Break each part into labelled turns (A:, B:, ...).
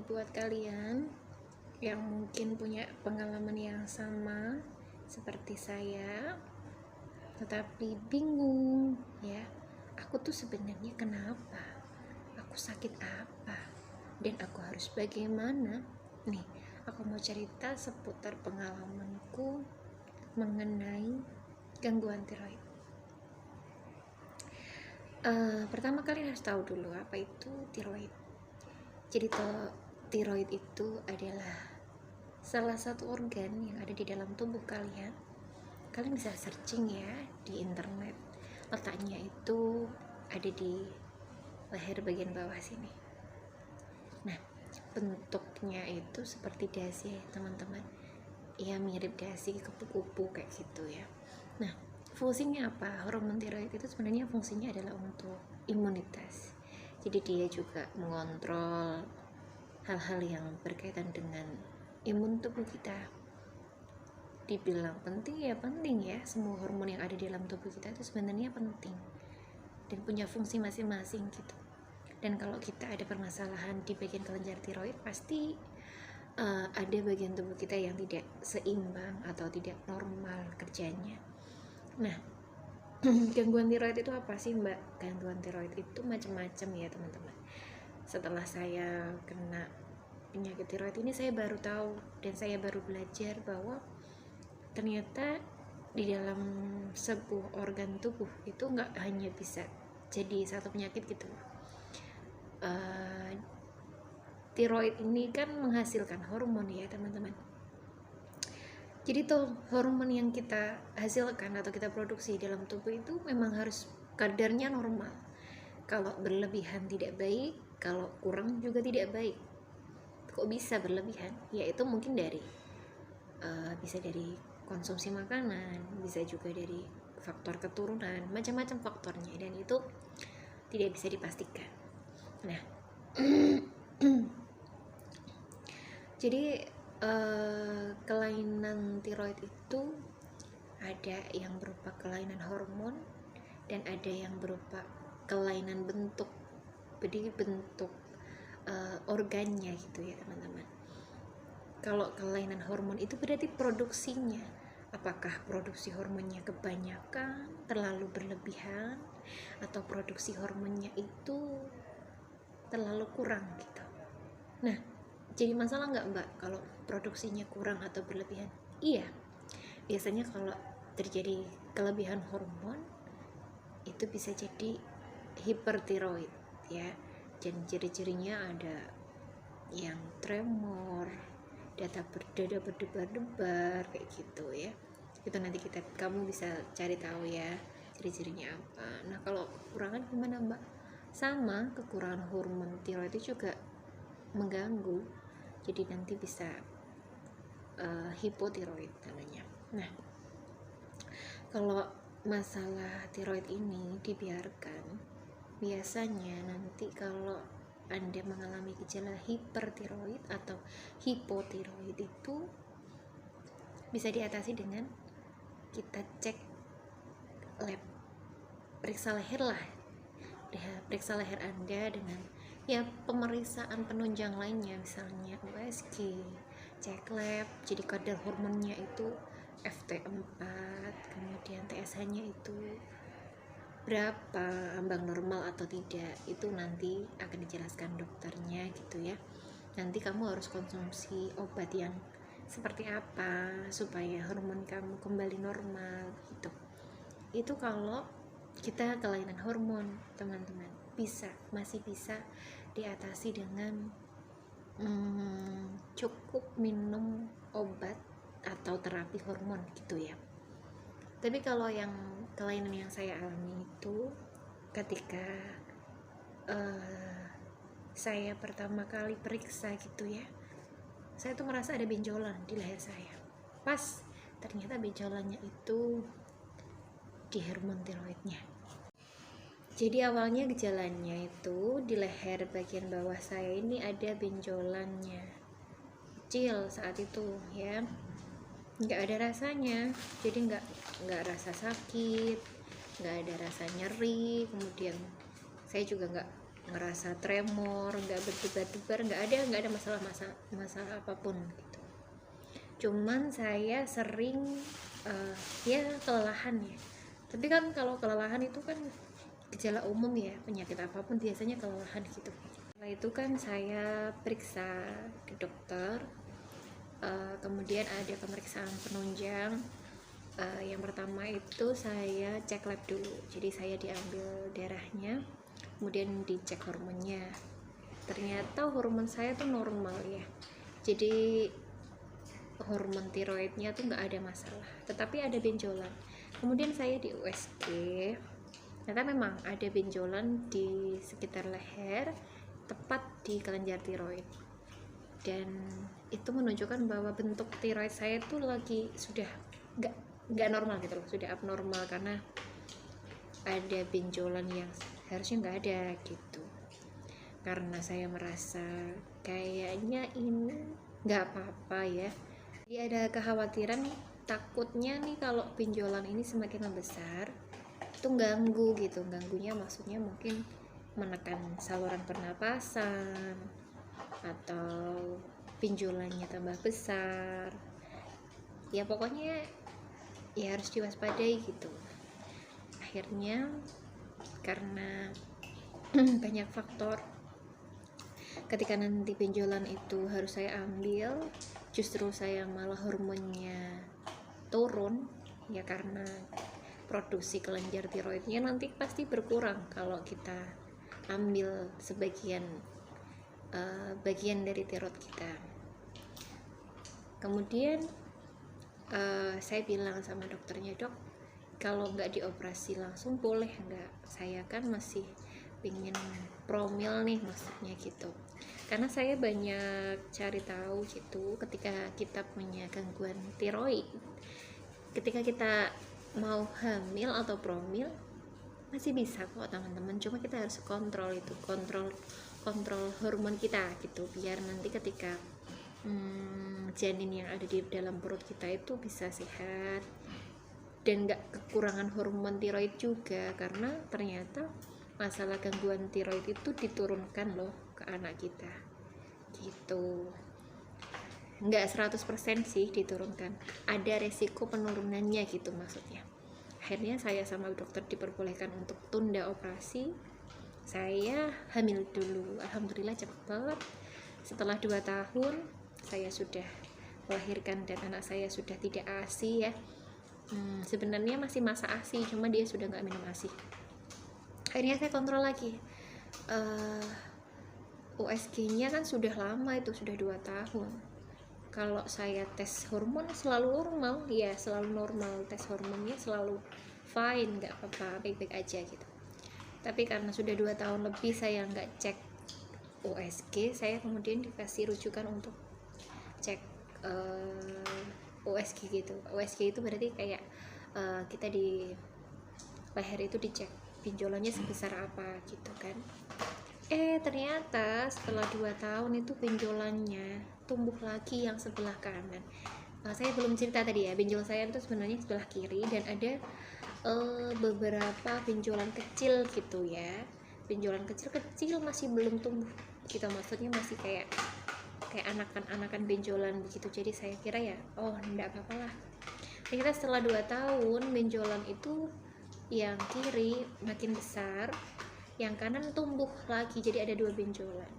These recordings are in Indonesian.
A: buat kalian yang mungkin punya pengalaman yang sama seperti saya tetapi bingung ya, aku tuh sebenarnya kenapa, aku sakit apa, dan aku harus bagaimana. Nih, aku mau cerita seputar pengalamanku mengenai gangguan tiroid. Pertama kali harus tahu dulu apa itu tiroid. Jadi tiroid itu adalah salah satu organ yang ada di dalam tubuh kalian. Kalian bisa searching ya di internet. Letaknya itu ada di leher bagian bawah sini. Nah, bentuknya itu seperti dasi ya teman-teman. Ya mirip dasi, kupu-kupu kayak gitu ya. Nah, fungsinya apa? Hormon tiroid itu sebenarnya fungsinya adalah untuk imunitas. Jadi dia juga mengontrol hal-hal yang berkaitan dengan imun tubuh kita. Dibilang penting ya penting ya, semua hormon yang ada di dalam tubuh kita itu sebenarnya penting dan punya fungsi masing-masing gitu. Dan kalau kita ada permasalahan di bagian kelenjar tiroid, pasti ada bagian tubuh kita yang tidak seimbang atau tidak normal kerjanya. Nah, gangguan tiroid itu apa sih Mbak? Gangguan tiroid itu macam-macam ya teman-teman. Setelah saya kena penyakit tiroid ini, saya baru tahu dan saya baru belajar bahwa ternyata di dalam sebuah organ tubuh itu nggak hanya bisa jadi satu penyakit gitu. Tiroid ini kan menghasilkan hormon ya teman-teman. Jadi tuh hormon yang kita hasilkan atau kita produksi dalam tubuh itu memang harus kadarnya normal. Kalau berlebihan tidak baik, kalau kurang juga tidak baik. Kok bisa berlebihan? Ya itu mungkin dari bisa dari konsumsi makanan, bisa juga dari faktor keturunan, macam-macam faktornya, dan itu tidak bisa dipastikan. Nah, jadi kelainan tiroid itu ada yang berupa kelainan hormon dan ada yang berupa kelainan bentuk, jadi bentuk organnya gitu ya teman-teman. Kalau kelainan hormon itu berarti produksinya, apakah produksi hormonnya kebanyakan, terlalu berlebihan, atau produksi hormonnya itu terlalu kurang gitu. Nah, jadi masalah nggak Mbak kalau produksinya kurang atau berlebihan? Iya, biasanya kalau terjadi kelebihan hormon itu bisa jadi hipertiroid ya, dan ciri-cirinya ada yang tremor, dada berdebar-debar kayak gitu ya. Itu nanti kamu bisa cari tahu ya ciri-cirinya apa. Nah, kalau kekurangan gimana Mbak? Sama, kekurangan hormon tiroid itu juga mengganggu, jadi nanti bisa hipotiroid namanya. Nah, kalau masalah tiroid ini dibiarkan, biasanya nanti kalau Anda mengalami gejala hipertiroid atau hipotiroid itu bisa diatasi dengan kita cek lab, periksa leher lah, periksa leher Anda dengan ya pemeriksaan penunjang lainnya, misalnya USG, cek lab, jadi kadar hormonnya itu FT4, kemudian TSH-nya itu berapa, ambang normal atau tidak, itu nanti akan dijelaskan dokternya gitu ya. Nanti kamu harus konsumsi obat yang seperti apa supaya hormon kamu kembali normal gitu. Itu kalau kita kelainan hormon teman-teman, masih bisa diatasi dengan cukup minum obat atau terapi hormon gitu ya. Tapi kalau yang kelainan yang saya alami itu ketika saya pertama kali periksa gitu ya, saya tuh merasa ada benjolan di leher saya. Pas ternyata benjolannya itu di hormon tiroidnya. Jadi awalnya gejalanya itu di leher bagian bawah saya ini ada benjolannya kecil saat itu ya, nggak ada rasanya, jadi nggak rasa sakit, nggak ada rasa nyeri, kemudian saya juga ngerasa tremor, nggak berdebar-debar, nggak ada masalah apapun gitu. Cuman saya sering ya kelelahan ya. Tapi kan kalau kelelahan itu kan gejala umum ya, penyakit apapun biasanya kelelahan gitu. Setelah itu kan saya periksa ke dokter, kemudian ada pemeriksaan penunjang. Yang pertama itu saya cek lab dulu, jadi saya diambil darahnya, kemudian dicek hormonnya. Ternyata hormon saya tuh normal ya, jadi hormon tiroidnya tuh nggak ada masalah, tetapi ada benjolan. Kemudian saya di USG, ternyata memang ada benjolan di sekitar leher, tepat di kelenjar tiroid, dan itu menunjukkan bahwa bentuk tiroid saya tuh lagi sudah nggak normal gitu loh, sudah abnormal karena ada benjolan yang harusnya nggak ada gitu. Karena saya merasa kayaknya ini nggak apa-apa ya, jadi ada kekhawatiran takutnya nih kalau benjolan ini semakin membesar itu ganggu gitu. Ganggunya maksudnya mungkin menekan saluran pernapasan atau benjolannya tambah besar ya, pokoknya ya harus diwaspadai gitu. Akhirnya karena banyak faktor, ketika nanti benjolan itu harus saya ambil, justru saya malah hormonnya turun ya, karena produksi kelenjar tiroidnya nanti pasti berkurang kalau kita ambil sebagian bagian dari tiroid kita. Kemudian saya bilang sama dokternya, dok, kalau nggak dioperasi langsung boleh nggak? Saya kan masih pingin promil nih, maksudnya gitu. Karena saya banyak cari tahu gitu, ketika kita punya gangguan tiroid, ketika kita mau hamil atau promil masih bisa kok teman-teman, cuma kita harus kontrol itu, kontrol hormon kita gitu, biar nanti ketika janin yang ada di dalam perut kita itu bisa sehat dan nggak kekurangan hormon tiroid juga. Karena ternyata masalah gangguan tiroid itu diturunkan loh ke anak kita gitu, nggak 100% sih diturunkan, ada resiko penurunannya gitu maksudnya. Akhirnya saya sama dokter diperbolehkan untuk tunda operasi. Saya hamil dulu, alhamdulillah cepet banget. Setelah 2 tahun saya sudah melahirkan dan anak saya sudah tidak ASI ya. Sebenarnya masih masa ASI, cuma dia sudah nggak minum ASI. Akhirnya saya kontrol lagi. USG-nya kan sudah lama, itu sudah 2 tahun. Kalau saya tes hormon selalu normal ya, selalu normal, tes hormonnya selalu fine, nggak apa-apa, baik-baik aja gitu. Tapi karena sudah 2 tahun lebih saya nggak cek USG, saya kemudian dikasih rujukan untuk cek USG gitu. USG itu berarti kayak kita di leher itu dicek benjolannya sebesar apa gitu kan. Ternyata setelah 2 tahun itu benjolannya tumbuh lagi yang sebelah kanan. Saya belum cerita tadi ya, benjol saya itu sebenarnya sebelah kiri dan ada beberapa benjolan kecil gitu ya. Benjolan kecil-kecil masih belum tumbuh gitu, maksudnya masih kayak anakan-anakan benjolan begitu. Jadi saya kira ya, oh enggak apa-apa lah. Ternyata setelah 2 tahun benjolan itu yang kiri makin besar, yang kanan tumbuh lagi, jadi ada 2 benjolan.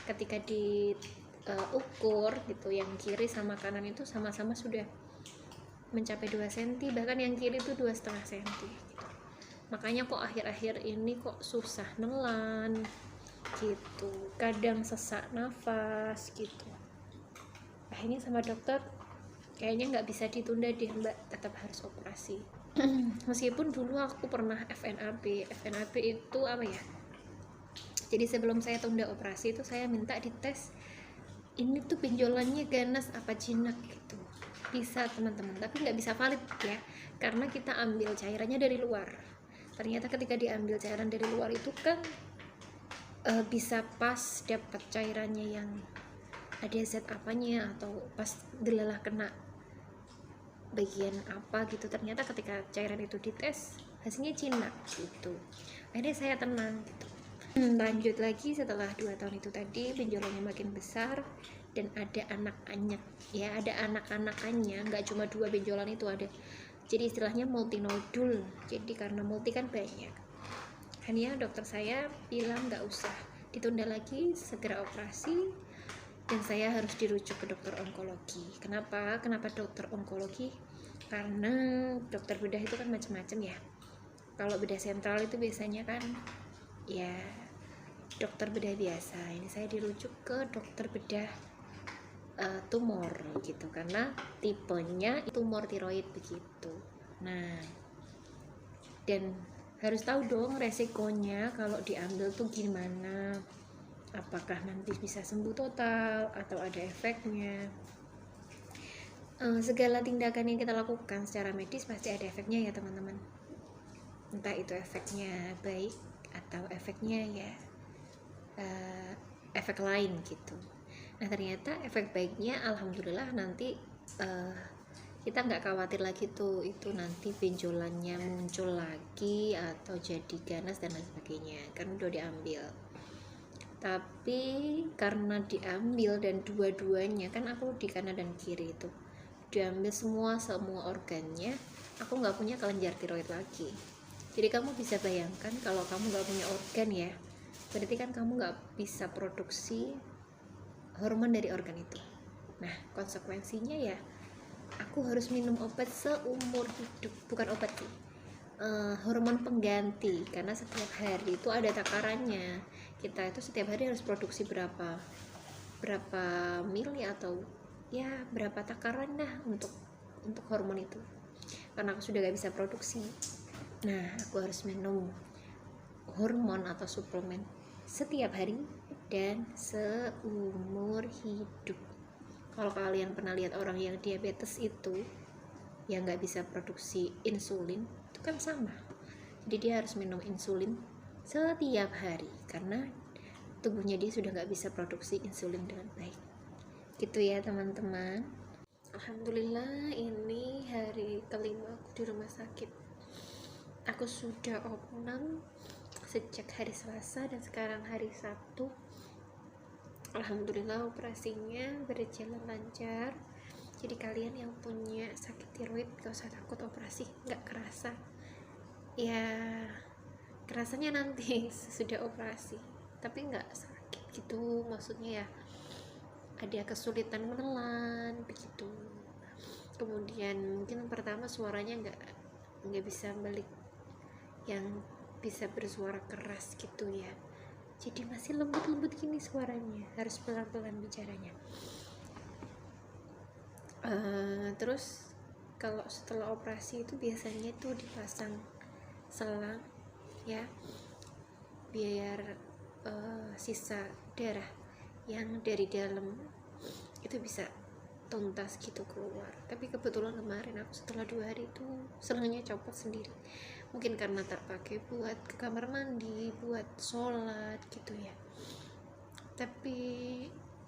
A: Ketika diukur gitu, yang kiri sama kanan itu sama-sama sudah mencapai 2 cm, bahkan yang kiri itu 2,5 cm gitu. Makanya kok akhir-akhir ini kok susah nelan gitu, kadang sesak nafas gitu. Akhirnya sama dokter, kayaknya nggak bisa ditunda deh mbak, tetap harus operasi. Meskipun dulu aku pernah FNAB itu apa ya, jadi sebelum saya tunda operasi itu saya minta dites ini tuh benjolannya ganas apa jinak gitu, bisa teman-teman, tapi nggak bisa valid ya, karena kita ambil cairannya dari luar. Ternyata ketika diambil cairan dari luar itu kan bisa pas dapat cairannya yang ada zat apanya, atau pas delelah kena bagian apa gitu. Ternyata ketika cairan itu dites hasilnya jinak gitu. Akhirnya saya tenang gitu. Lanjut lagi setelah 2 tahun itu tadi benjolannya makin besar dan ada anak-anak ya, ada anak-anakannya, nggak cuma 2 benjolan itu ada. Jadi istilahnya multinodul. Jadi karena multi kan banyak. Hanya dokter saya bilang nggak usah, ditunda lagi, segera operasi, dan saya harus dirujuk ke dokter onkologi. Kenapa dokter onkologi? Karena dokter bedah itu kan macam-macam ya. Kalau bedah sentral itu biasanya kan ya dokter bedah biasa. Ini saya dirujuk ke dokter bedah tumor gitu, karena tipenya tumor tiroid begitu. Nah, dan harus tahu dong resikonya kalau diambil tuh gimana, apakah nanti bisa sembuh total atau ada efeknya. Segala tindakan yang kita lakukan secara medis pasti ada efeknya ya teman-teman, entah itu efeknya baik atau efeknya ya efek lain gitu. Nah ternyata efek baiknya alhamdulillah nanti kita nggak khawatir lagi tuh itu nanti benjolannya muncul lagi atau jadi ganas dan lain sebagainya, kan udah diambil. Tapi karena diambil dan dua-duanya kan aku di kanan dan kiri itu diambil semua organnya, aku nggak punya kelenjar tiroid lagi. Jadi kamu bisa bayangkan kalau kamu nggak punya organ ya, berarti kan kamu nggak bisa produksi hormon dari organ itu. Nah konsekuensinya ya aku harus minum obat seumur hidup, bukan obat sih, hormon pengganti, karena setiap hari itu ada takarannya. Kita itu setiap hari harus produksi berapa mili atau ya berapa takaran dah untuk hormon itu, karena aku sudah gak bisa produksi. Nah aku harus minum hormon atau suplemen setiap hari dan seumur hidup. Kalau kalian pernah lihat orang yang diabetes itu yang nggak bisa produksi insulin, itu kan sama. Jadi dia harus minum insulin setiap hari karena tubuhnya dia sudah nggak bisa produksi insulin dengan baik. Gitu ya teman-teman. Alhamdulillah ini hari kelima aku di rumah sakit. Aku sudah opnam sejak hari Selasa dan sekarang hari Sabtu. Alhamdulillah operasinya berjalan lancar. Jadi kalian yang punya sakit tiroid gak usah takut operasi, gak kerasa ya, kerasanya nanti sesudah operasi, tapi gak sakit gitu, maksudnya ya ada kesulitan menelan begitu. Kemudian mungkin pertama suaranya nggak bisa balik yang bisa bersuara keras gitu ya, jadi masih lembut gini suaranya, harus pelan-pelan bicaranya. Terus kalau setelah operasi itu biasanya tuh dipasang selang ya, biar sisa darah yang dari dalam itu bisa tuntas gitu keluar. Tapi kebetulan kemarin aku setelah 2 hari itu selangnya copot sendiri, mungkin karena tak pakai buat ke kamar mandi, buat sholat gitu ya. Tapi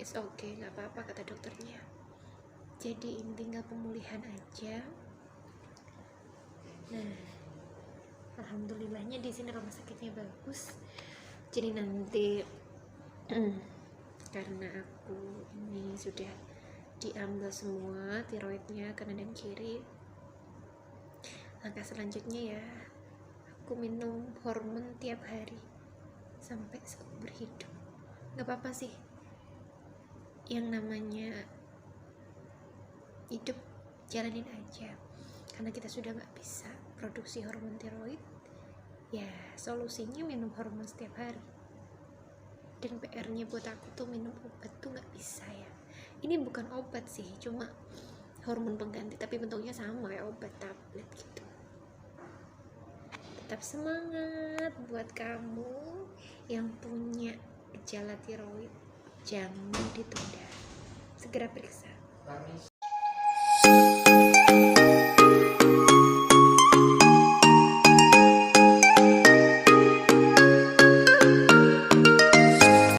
A: it's okay, nggak apa-apa kata dokternya. Jadi tinggal pemulihan aja. Nah, alhamdulillahnya di sini rumah sakitnya bagus. Jadi nanti karena aku ini sudah diambil semua tiroidnya kanan dan kiri, langkah selanjutnya ya aku minum hormon tiap hari sampai seumur hidup. Gak apa-apa sih, yang namanya hidup jalanin aja, karena kita sudah gak bisa produksi hormon tiroid ya, solusinya minum hormon setiap hari. Dan PR-nya buat aku tuh minum obat tuh gak bisa ya, ini bukan obat sih, cuma hormon pengganti tapi bentuknya sama kayak obat tablet gitu. Tetap semangat buat kamu yang punya gejala tiroid, jangan ditunda, segera periksa.